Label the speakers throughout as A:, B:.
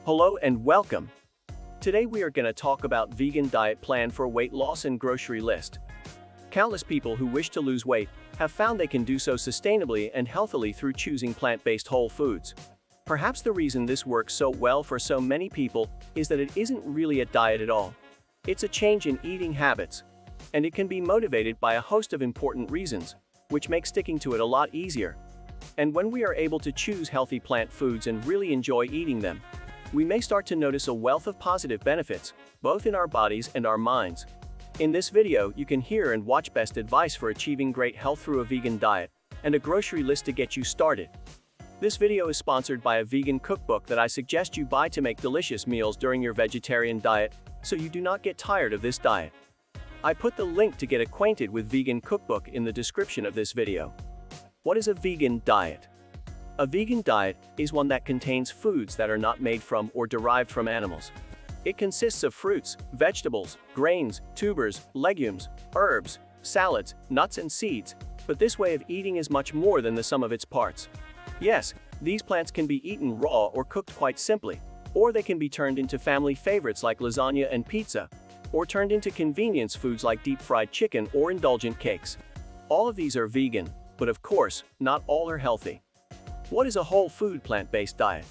A: Hello and welcome. Today we are going to talk about vegan diet plan for weight loss and grocery list. Countless people who wish to lose weight have found they can do so sustainably and healthily through choosing plant-based whole foods. Perhaps the reason this works so well for so many people is that it isn't really a diet at all. It's a change in eating habits, and it can be motivated by a host of important reasons, which makes sticking to it a lot easier. And when we are able to choose healthy plant foods and really enjoy eating them, we may start to notice a wealth of positive benefits, both in our bodies and our minds. In this video, you can hear and watch best advice for achieving great health through a vegan diet, and a grocery list to get you started. This video is sponsored by a vegan cookbook that I suggest you buy to make delicious meals during your vegetarian diet, so you do not get tired of this diet. I put the link to get acquainted with vegan cookbook in the description of this video. What is a vegan diet? A vegan diet is one that contains foods that are not made from or derived from animals. It consists of fruits, vegetables, grains, tubers, legumes, herbs, salads, nuts and seeds, but this way of eating is much more than the sum of its parts. Yes, these plants can be eaten raw or cooked quite simply, or they can be turned into family favorites like lasagna and pizza, or turned into convenience foods like deep-fried chicken or indulgent cakes. All of these are vegan, but of course, not all are healthy. What is a whole food plant-based diet?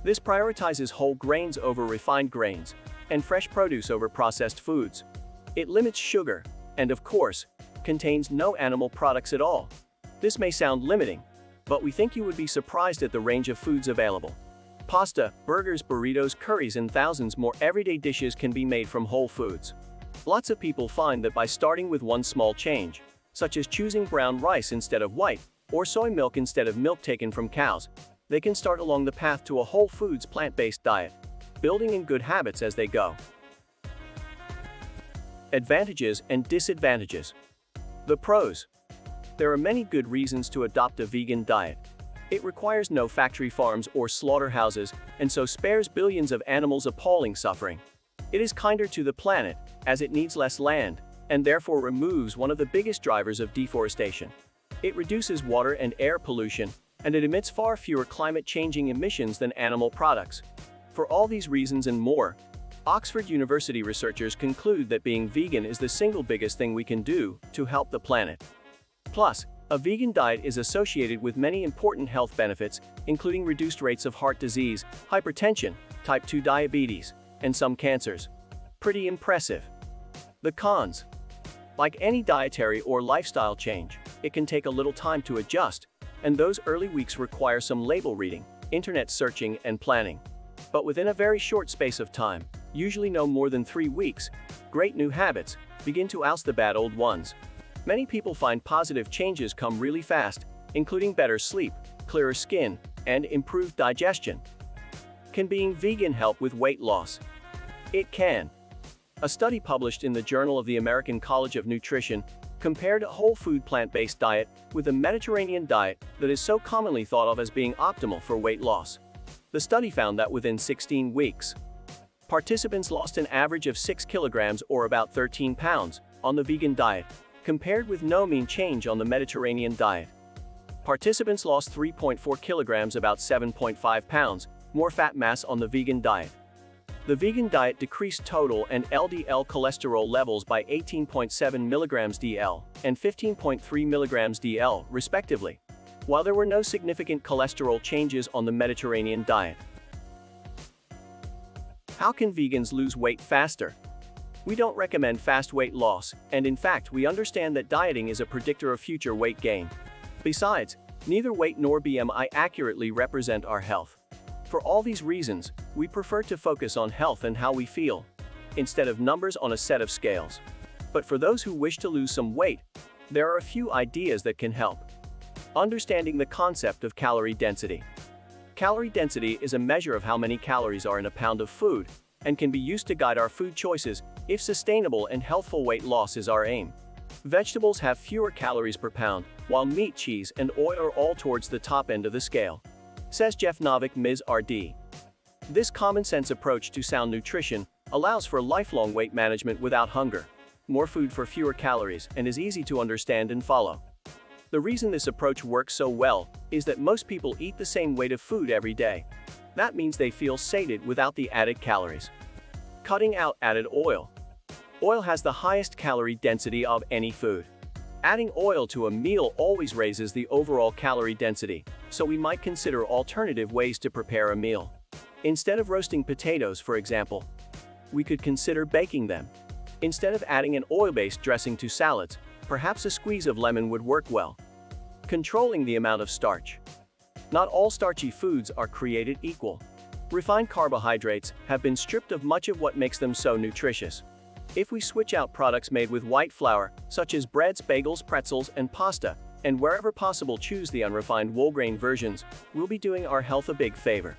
A: This prioritizes whole grains over refined grains, and fresh produce over processed foods. It limits sugar, and of course, contains no animal products at all. This may sound limiting, but we think you would be surprised at the range of foods available. Pasta, burgers, burritos, curries, and thousands more everyday dishes can be made from whole foods. Lots of people find that by starting with one small change, such as choosing brown rice instead of white, or soy milk instead of milk taken from cows, they can start along the path to a whole foods plant-based diet, building in good habits as they go. Advantages and disadvantages. The pros. There are many good reasons to adopt a vegan diet. It requires no factory farms or slaughterhouses, and so spares billions of animals appalling suffering. It is kinder to the planet, as it needs less land, and therefore removes one of the biggest drivers of deforestation. It reduces water and air pollution, and it emits far fewer climate-changing emissions than animal products. For all these reasons and more, Oxford University researchers conclude that being vegan is the single biggest thing we can do to help the planet. Plus, a vegan diet is associated with many important health benefits, including reduced rates of heart disease, hypertension, type 2 diabetes, and some cancers. Pretty impressive. The cons. Like any dietary or lifestyle change, it can take a little time to adjust, and those early weeks require some label reading, internet searching, and planning. But within a very short space of time, usually no more than 3 weeks, great new habits begin to oust the bad old ones. Many people find positive changes come really fast, including better sleep, clearer skin, and improved digestion. Can being vegan help with weight loss? It can. A study published in the Journal of the American College of Nutrition compared a whole food plant-based diet with a Mediterranean diet that is so commonly thought of as being optimal for weight loss. The study found that within 16 weeks, participants lost an average of 6 kilograms or about 13 pounds on the vegan diet, compared with no mean change on the Mediterranean diet. Participants lost 3.4 kilograms, about 7.5 pounds, more fat mass on the vegan diet. The vegan diet decreased total and LDL cholesterol levels by 18.7 milligrams DL and 15.3 milligrams DL, respectively, while there were no significant cholesterol changes on the Mediterranean diet. How can vegans lose weight faster? We don't recommend fast weight loss, and in fact, we understand that dieting is a predictor of future weight gain. Besides, neither weight nor BMI accurately represent our health. For all these reasons, we prefer to focus on health and how we feel, instead of numbers on a set of scales. But for those who wish to lose some weight, there are a few ideas that can help. Understanding the concept of calorie density. Calorie density is a measure of how many calories are in a pound of food, and can be used to guide our food choices if sustainable and healthful weight loss is our aim. Vegetables have fewer calories per pound, while meat, cheese, and oil are all towards the top end of the scale, says Jeff Novick, Ms. RD. This common-sense approach to sound nutrition allows for lifelong weight management without hunger, more food for fewer calories, and is easy to understand and follow. The reason this approach works so well is that most people eat the same weight of food every day. That means they feel sated without the added calories. Cutting out added oil. Oil has the highest calorie density of any food. Adding oil to a meal always raises the overall calorie density, so we might consider alternative ways to prepare a meal. Instead of roasting potatoes, for example, we could consider baking them. Instead of adding an oil-based dressing to salads, perhaps a squeeze of lemon would work well. Controlling the amount of starch. Not all starchy foods are created equal. Refined carbohydrates have been stripped of much of what makes them so nutritious. If we switch out products made with white flour, such as breads, bagels, pretzels, and pasta, and wherever possible choose the unrefined whole grain versions, we'll be doing our health a big favor.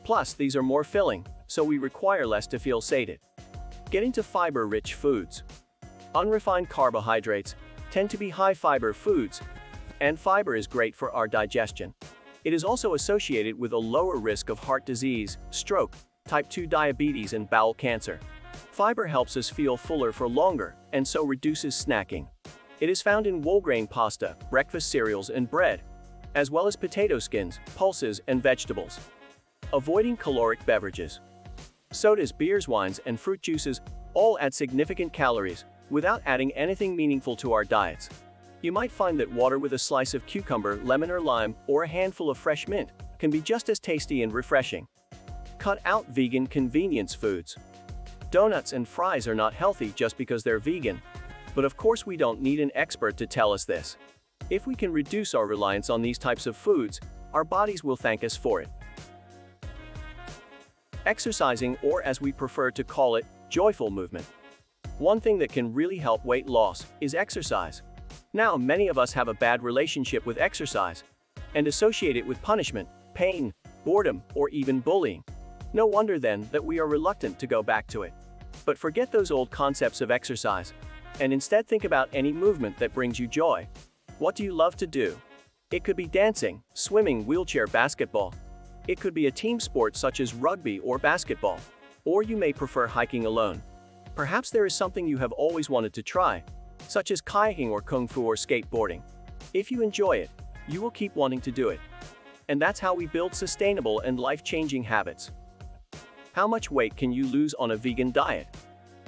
A: Plus, these are more filling, so we require less to feel sated. Get into fiber-rich foods. Unrefined carbohydrates tend to be high-fiber foods, and fiber is great for our digestion. It is also associated with a lower risk of heart disease, stroke, type 2 diabetes, and bowel cancer. Fiber helps us feel fuller for longer, and so reduces snacking. It is found in whole grain pasta, breakfast cereals, and bread, as well as potato skins, pulses, and vegetables. Avoiding caloric beverages. Sodas, beers, wines, and fruit juices all add significant calories without adding anything meaningful to our diets. You might find that water with a slice of cucumber, lemon or lime, or a handful of fresh mint can be just as tasty and refreshing. Cut out vegan convenience foods. Donuts and fries are not healthy just because they're vegan. But of course we don't need an expert to tell us this. If we can reduce our reliance on these types of foods, our bodies will thank us for it. Exercising, or as we prefer to call it, joyful movement. One thing that can really help weight loss is exercise. Now, many of us have a bad relationship with exercise and associate it with punishment, pain, boredom, or even bullying. No wonder then that we are reluctant to go back to it. But forget those old concepts of exercise, and instead think about any movement that brings you joy. What do you love to do? It could be dancing, swimming, wheelchair, basketball. It could be a team sport such as rugby or basketball. Or you may prefer hiking alone. Perhaps there is something you have always wanted to try, such as kayaking or kung fu or skateboarding. If you enjoy it, you will keep wanting to do it. And that's how we build sustainable and life-changing habits. How much weight can you lose on a vegan diet?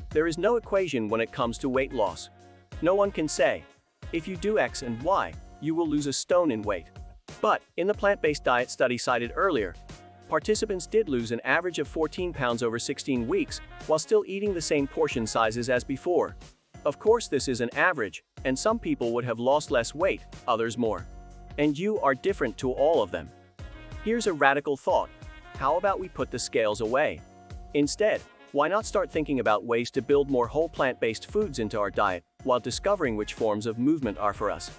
A: There is no equation when it comes to weight loss. No one can say, if you do X and Y, you will lose a stone in weight. But, in the plant-based diet study cited earlier, participants did lose an average of 14 pounds over 16 weeks, while still eating the same portion sizes as before. Of course, this is an average, and some people would have lost less weight, others more. And you are different to all of them. Here's a radical thought. How about we put the scales away? Instead, why not start thinking about ways to build more whole plant-based foods into our diet, while discovering which forms of movement are for us?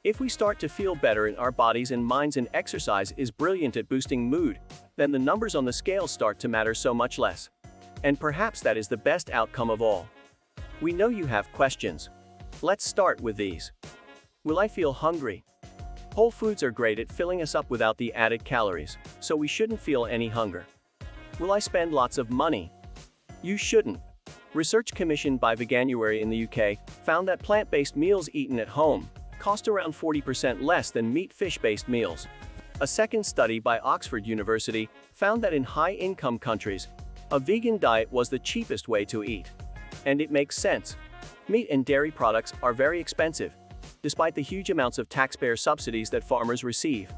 A: If we start to feel better in our bodies and minds and exercise is brilliant at boosting mood, then the numbers on the scale start to matter so much less. And perhaps that is the best outcome of all. We know you have questions. Let's start with these. Will I feel hungry? Whole foods are great at filling us up without the added calories, so we shouldn't feel any hunger. Will I spend lots of money? You shouldn't. Research commissioned by Veganuary in the UK found that plant-based meals eaten at home cost around 40% less than meat-fish-based meals. A second study by Oxford University found that in high-income countries, a vegan diet was the cheapest way to eat. And it makes sense. Meat and dairy products are very expensive, despite the huge amounts of taxpayer subsidies that farmers receive.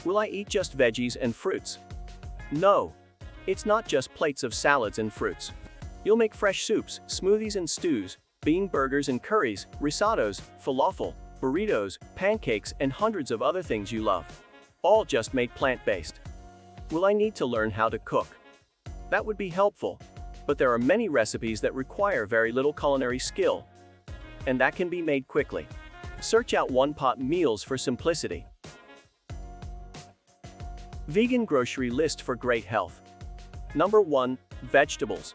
A: Will I eat just veggies and fruits? No. It's not just plates of salads and fruits. You'll make fresh soups, smoothies and stews, bean burgers and curries, risottos, falafel, burritos, pancakes, and hundreds of other things you love. All just made plant-based. Will I need to learn how to cook? That would be helpful, but there are many recipes that require very little culinary skill, and that can be made quickly. Search out one-pot meals for simplicity. Vegan grocery list for great health. Number 1. Vegetables.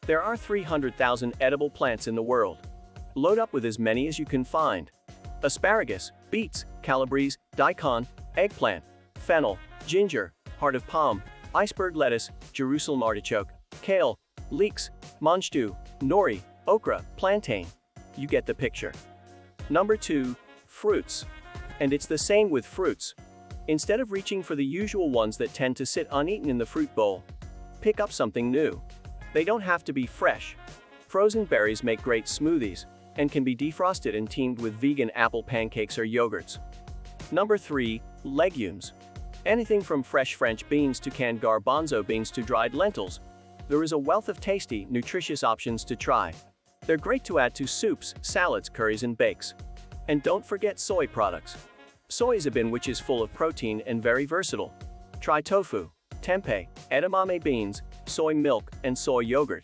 A: There are 300,000 edible plants in the world. Load up with as many as you can find. Asparagus, beets, calabrese, daikon, eggplant, fennel, ginger, heart of palm, iceberg lettuce, Jerusalem artichoke, kale, leeks, manjdu, nori, okra, plantain. You get the picture. Number 2. Fruits. And it's the same with fruits. Instead of reaching for the usual ones that tend to sit uneaten in the fruit bowl, pick up something new. They don't have to be fresh. Frozen berries make great smoothies and can be defrosted and teamed with vegan apple pancakes or yogurts. Number 3. Legumes. Anything from fresh French beans to canned garbanzo beans to dried lentils, there is a wealth of tasty, nutritious options to try. They're great to add to soups, salads, curries, and bakes. And don't forget soy products. Soy is a bean which is full of protein and very versatile. Try tofu, tempeh, edamame beans, soy milk, and soy yogurt.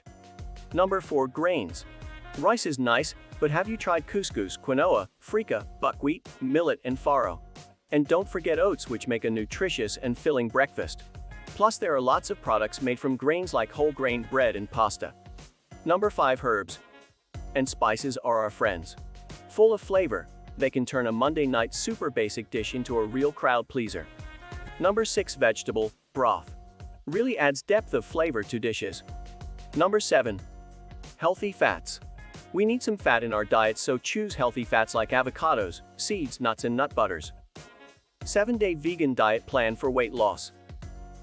A: Number 4. Grains. Rice is nice, but have you tried couscous, quinoa, freekeh, buckwheat, millet, and farro? And don't forget oats, which make a nutritious and filling breakfast. Plus, there are lots of products made from grains like whole grain bread and pasta. Number 5. Herbs and spices are our friends. Full of flavor, they can turn a Monday night super basic dish into a real crowd pleaser. Number 6. Vegetable broth. Really adds depth of flavor to dishes. Number 7. Healthy fats. We need some fat in our diet, so choose healthy fats like avocados, seeds, nuts, and nut butters. 7-day vegan diet plan for weight loss.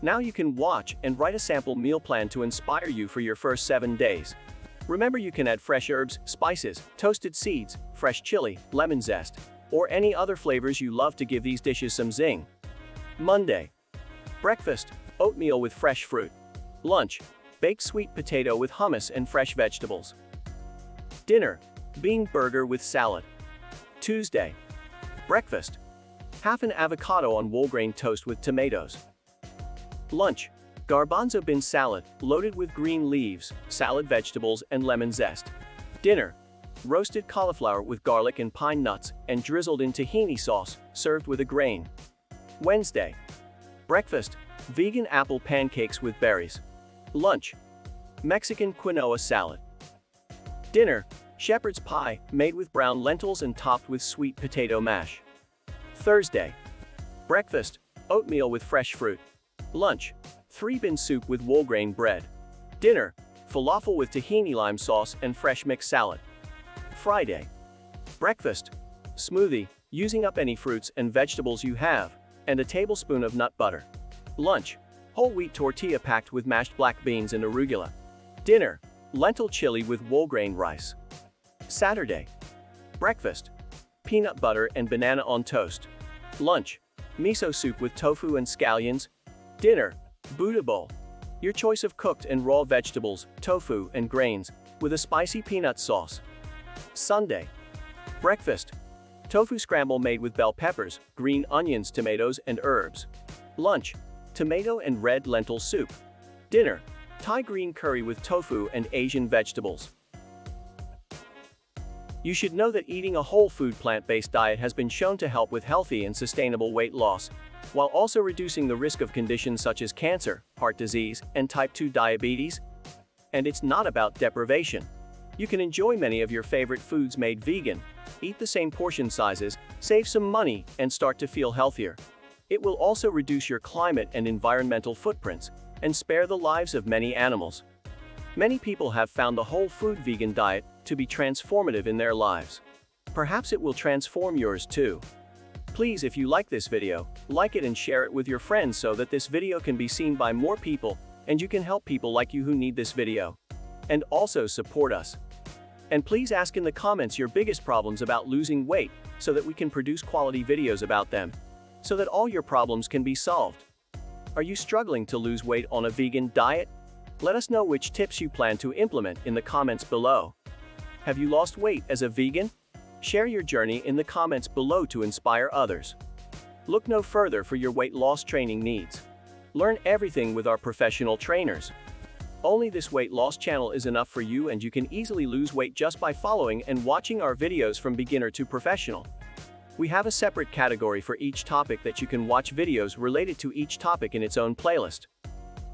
A: Now you can watch and write a sample meal plan to inspire you for your first 7 days. Remember, you can add fresh herbs, spices, toasted seeds, fresh chili, lemon zest, or any other flavors you love to give these dishes some zing. Monday. Breakfast, oatmeal with fresh fruit. Lunch, baked sweet potato with hummus and fresh vegetables. Dinner, bean burger with salad. Tuesday. Breakfast, half an avocado on whole grain toast with tomatoes. Lunch, garbanzo bean salad, loaded with green leaves, salad vegetables, and lemon zest. Dinner, roasted cauliflower with garlic and pine nuts, and drizzled in tahini sauce, served with a grain. Wednesday. Breakfast, vegan apple pancakes with berries. Lunch, Mexican quinoa salad. Dinner, shepherd's pie, made with brown lentils and topped with sweet potato mash. Thursday. Breakfast, oatmeal with fresh fruit. Lunch, 3-bean soup with whole grain bread. Dinner, falafel with tahini lime sauce and fresh mixed salad. Friday. Breakfast, smoothie, using up any fruits and vegetables you have, and a tablespoon of nut butter. Lunch, whole wheat tortilla packed with mashed black beans and arugula. Dinner, lentil chili with whole grain rice. Saturday. Breakfast, peanut butter and banana on toast. Lunch, miso soup with tofu and scallions. Dinner, Buddha bowl. Your choice of cooked and raw vegetables, tofu, and grains, with a spicy peanut sauce. Sunday. Breakfast, tofu scramble made with bell peppers, green onions, tomatoes, and herbs. Lunch, tomato and red lentil soup. Dinner, Thai green curry with tofu and Asian vegetables. You should know that eating a whole food plant-based diet has been shown to help with healthy and sustainable weight loss, while also reducing the risk of conditions such as cancer, heart disease, and type 2 diabetes. And it's not about deprivation. You can enjoy many of your favorite foods made vegan, eat the same portion sizes, save some money, and start to feel healthier. It will also reduce your climate and environmental footprints, and spare the lives of many animals. Many people have found the whole food vegan diet to be transformative in their lives. Perhaps it will transform yours too. Please, if you like this video, like it and share it with your friends so that this video can be seen by more people and you can help people like you who need this video. And also support us. And please ask in the comments your biggest problems about losing weight so that we can produce quality videos about them, so that all your problems can be solved. Are you struggling to lose weight on a vegan diet? Let us know which tips you plan to implement in the comments below. Have you lost weight as a vegan? Share your journey in the comments below to inspire others. Look no further for your weight loss training needs. Learn everything with our professional trainers. Only this weight loss channel is enough for you, and you can easily lose weight just by following and watching our videos from beginner to professional. We have a separate category for each topic that you can watch videos related to each topic in its own playlist.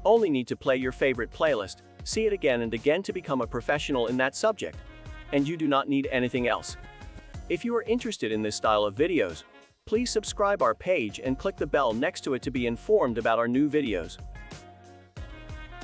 A: Only need to play your favorite playlist, see it again and again to become a professional in that subject. And you do not need anything else. If you are interested in this style of videos, please subscribe our page and click the bell next to it to be informed about our new videos.